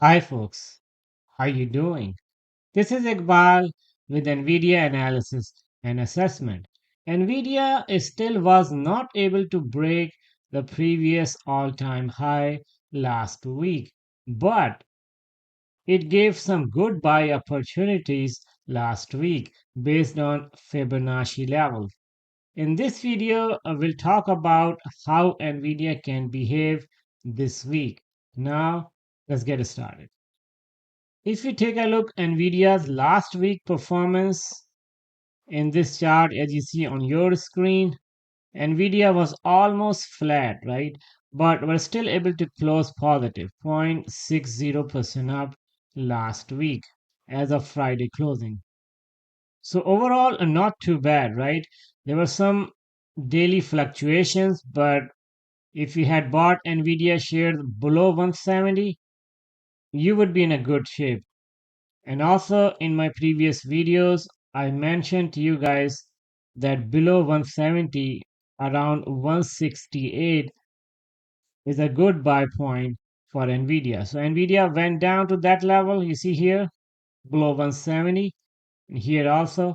Hi folks, how you doing? This is Iqbal with NVIDIA analysis and assessment. NVIDIA still was not able to break the previous all-time high last week, but it gave some good buy opportunities last week based on Fibonacci levels. In this video, I will talk about how NVIDIA can behave this week. Now, let's get started. If you take a look Nvidia's last week performance in this chart, as you see on your screen, Nvidia was almost flat, right? But we're still able to close positive, 0.60% up last week as of Friday closing. So overall, not too bad, right? There were some daily fluctuations, but if you had bought Nvidia shares below 170, you would be in a good shape. And also in my previous videos, I mentioned to you guys that below 170, around 168 is a good buy point for Nvidia. So Nvidia went down to that level, you see here, below 170, and here also.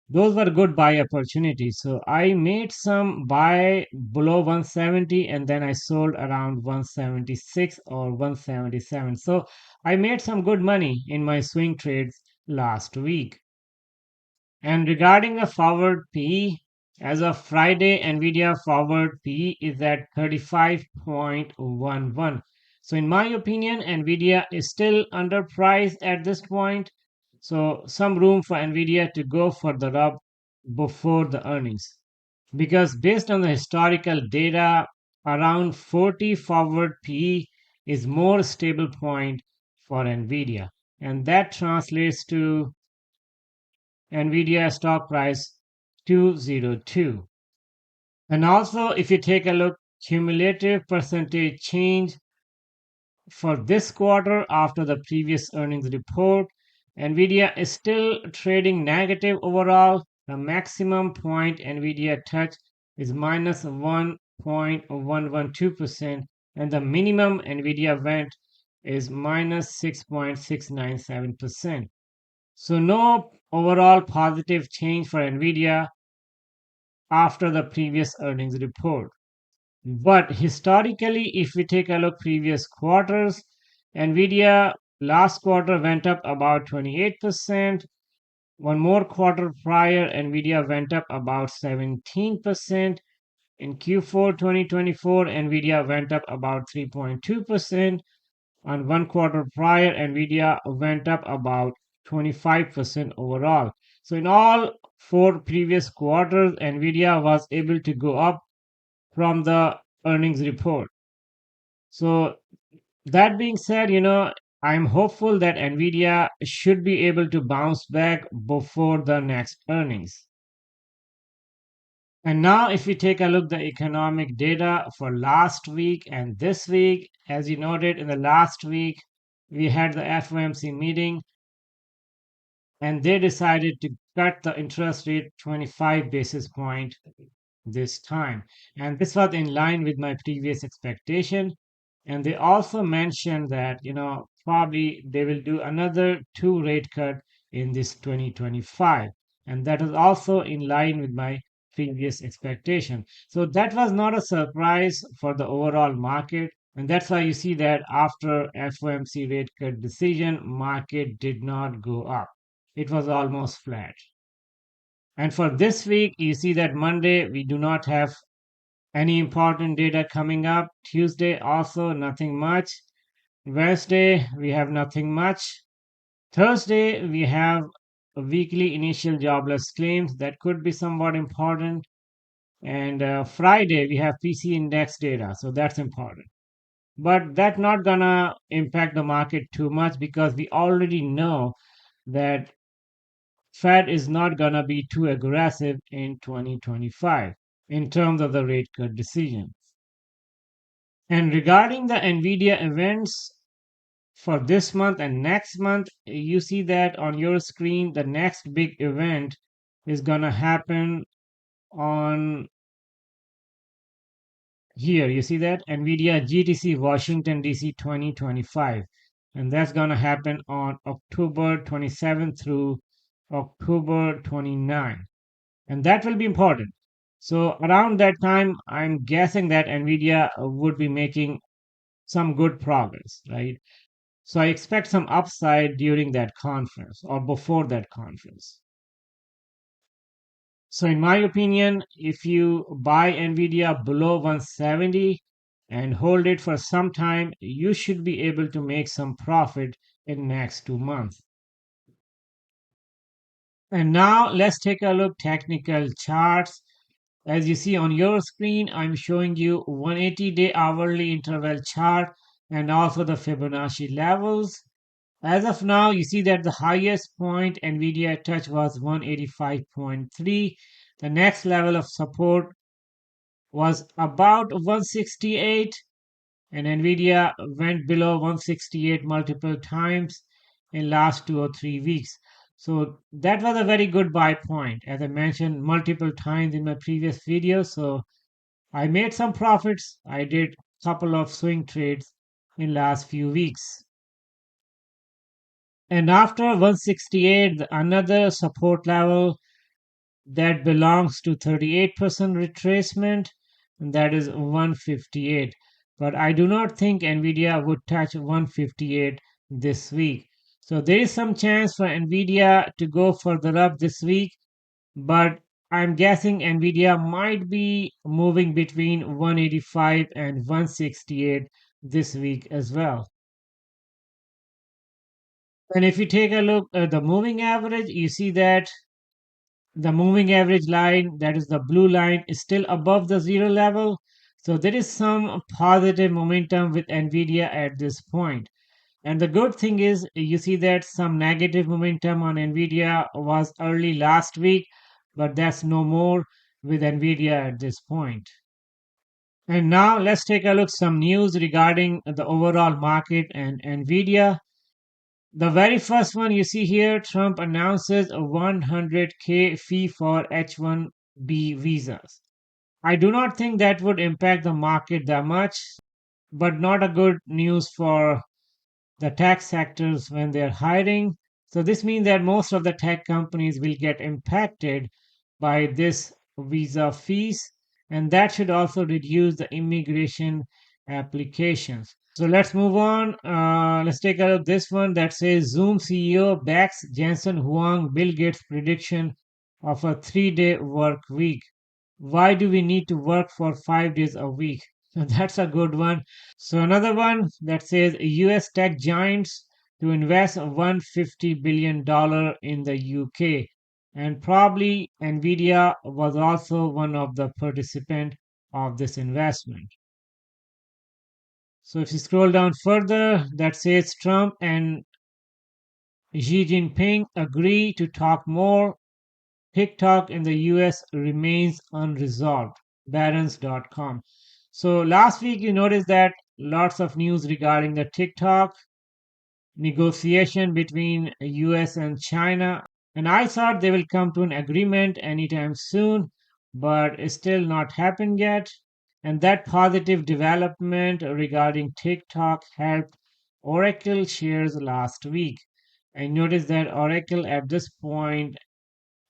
Those were good buy opportunities. So I made some buy below 170 and then I sold around 176 or 177. So I made some good money in my swing trades last week. And regarding the forward PE, as of Friday, Nvidia forward PE is at 35.11. So, in my opinion, Nvidia is still underpriced at this point. So, some room for Nvidia to go further up before the earnings. Because based on the historical data, around 40 forward PE is more stable point for Nvidia. And that translates to NVIDIA stock price 202. And also, if you take a look, cumulative percentage change for this quarter after the previous earnings report, NVIDIA is still trading negative overall. The maximum point NVIDIA touched is minus 1.112%, and the minimum NVIDIA went is minus 6.697%. So no overall positive change for Nvidia after the previous earnings report. But historically, if we take a look previous quarters, Nvidia last quarter went up about 28%. One more quarter prior, Nvidia went up about 17%. In Q4 2024, Nvidia went up about 3.2%. On one quarter prior, Nvidia went up about 25% overall. So in all four previous quarters, Nvidia was able to go up from the earnings report. So that being said, I'm hopeful that Nvidia should be able to bounce back before the next earnings. And now, if we take a look the economic data for last week and this week, as you noted in the last week, we had the FOMC meeting and they decided to cut the interest rate 25 basis point this time. And this was in line with my previous expectation. And they also mentioned that, probably they will do another two rate cut in this 2025. And that is also in line with my previous expectation. So that was not a surprise for the overall market. And that's why you see that after FOMC rate cut decision, market did not go up. It was almost flat. And for this week, you see that Monday, we do not have any important data coming up. Tuesday, also nothing much. Wednesday, we have nothing much. Thursday, we have a weekly initial jobless claims that could be somewhat important. And Friday, we have PC index data. So that's important. But that's not going to impact the market too much because we already know that Fed is not going to be too aggressive in 2025 in terms of the rate cut decision. And regarding the NVIDIA events for this month and next month, you see that on your screen, the next big event is going to happen on here. You see that NVIDIA GTC Washington DC 2025. and that's going to happen on October 27th through October 29th, and that will be important. So around that time, I'm guessing that Nvidia would be making some good progress, right? So I expect some upside during that conference or before that conference. So in my opinion, if you buy Nvidia below 170 and hold it for some time, you should be able to make some profit in next 2 months. And now let's take a look technical charts. As you see on your screen, I'm showing you 180-day hourly interval chart and also the Fibonacci levels. As of now, you see that the highest point NVIDIA touched was 185.3. The next level of support was about 168, and NVIDIA went below 168 multiple times in last 2 or 3 weeks. So that was a very good buy point, as I mentioned multiple times in my previous video. So I made some profits. I did a couple of swing trades in last few weeks. And after 168, another support level that belongs to 38% retracement, and that is 158. But I do not think Nvidia would touch 158 this week. So there is some chance for Nvidia to go further up this week, but I'm guessing Nvidia might be moving between 185 and 168 this week as well. And if you take a look at the moving average, you see that the moving average line, that is the blue line, is still above the zero level. So there is some positive momentum with Nvidia at this point. And the good thing is, you see that some negative momentum on Nvidia was early last week, but that's no more with Nvidia at this point. And now let's take a look some news regarding the overall market and Nvidia. The very first one you see here, Trump announces a 100K fee for H-1B visas. I do not think that would impact the market that much, but not a good news for the tech sectors when they're hiring. So this means that most of the tech companies will get impacted by this visa fees, and that should also reduce the immigration applications. So let's move on. Let's take a look at this one that says Zoom CEO backs Jensen Huang Bill Gates prediction of a 3-day work week. Why do we need to work for 5 days a week? So that's a good one. So another one that says US tech giants to invest $150 billion in the UK. And probably Nvidia was also one of the participants of this investment. So if you scroll down further, that says Trump and Xi Jinping agree to talk more. TikTok in the US remains unresolved. Barons.com. So last week you noticed that lots of news regarding the TikTok negotiation between US and China. And I thought they will come to an agreement anytime soon, but it's still not happened yet. And that positive development regarding TikTok helped Oracle shares last week. I noticed that Oracle at this point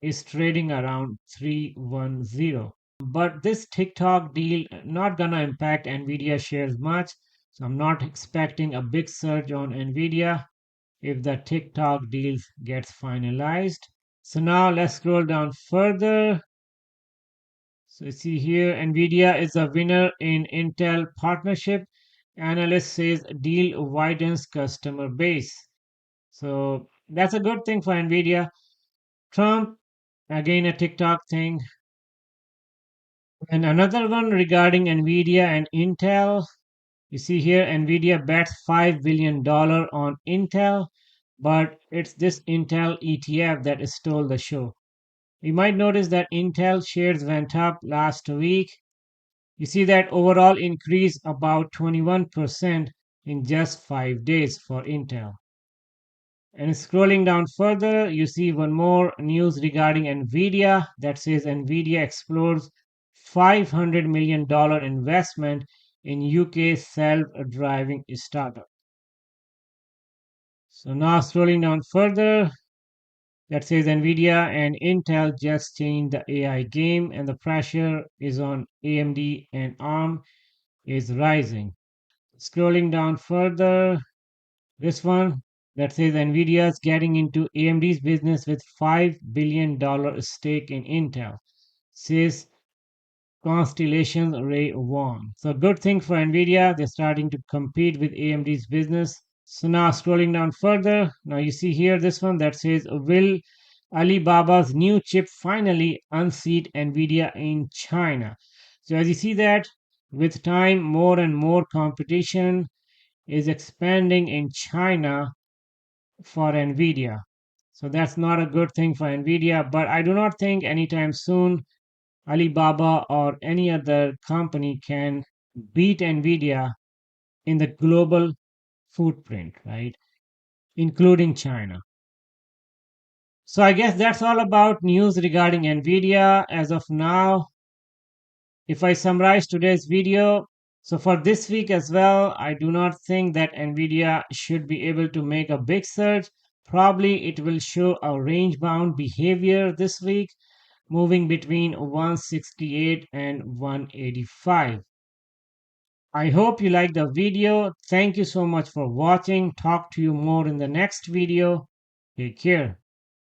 is trading around 310. But this TikTok deal not gonna impact Nvidia shares much. So I'm not expecting a big surge on Nvidia if the TikTok deal gets finalized. So now let's scroll down further. So you see here, Nvidia is a winner in Intel partnership. Analyst says deal widens customer base. So that's a good thing for Nvidia. Trump, again a TikTok thing. And another one regarding Nvidia and Intel. You see here, Nvidia bets $5 billion on Intel, but it's this Intel ETF that stole the show. You might notice that Intel shares went up last week. You see that overall increase about 21% in just 5 days for Intel. And scrolling down further, you see one more news regarding Nvidia that says Nvidia explores $500 million investment in UK self-driving startup. So now scrolling down further, that says Nvidia and Intel just changed the AI game, and the pressure is on AMD and ARM is rising. Scrolling down further, this one that says Nvidia is getting into AMD's business with $5 billion stake in Intel, says Constellation Ray Wong. So good thing for Nvidia, they're starting to compete with AMD's business. So now scrolling down further, now you see here this one that says, will Alibaba's new chip finally unseat Nvidia in China? So as you see that with time, more and more competition is expanding in China for Nvidia. So that's not a good thing for Nvidia, but I do not think anytime soon Alibaba or any other company can beat Nvidia in the global footprint, right? Including China. So I guess that's all about news regarding Nvidia as of now. If I summarize today's video, so for this week as well, I do not think that Nvidia should be able to make a big surge. Probably it will show a range bound behavior this week, moving between 168 and 185. I hope you liked the video. Thank you so much for watching. Talk to you more in the next video. Take care.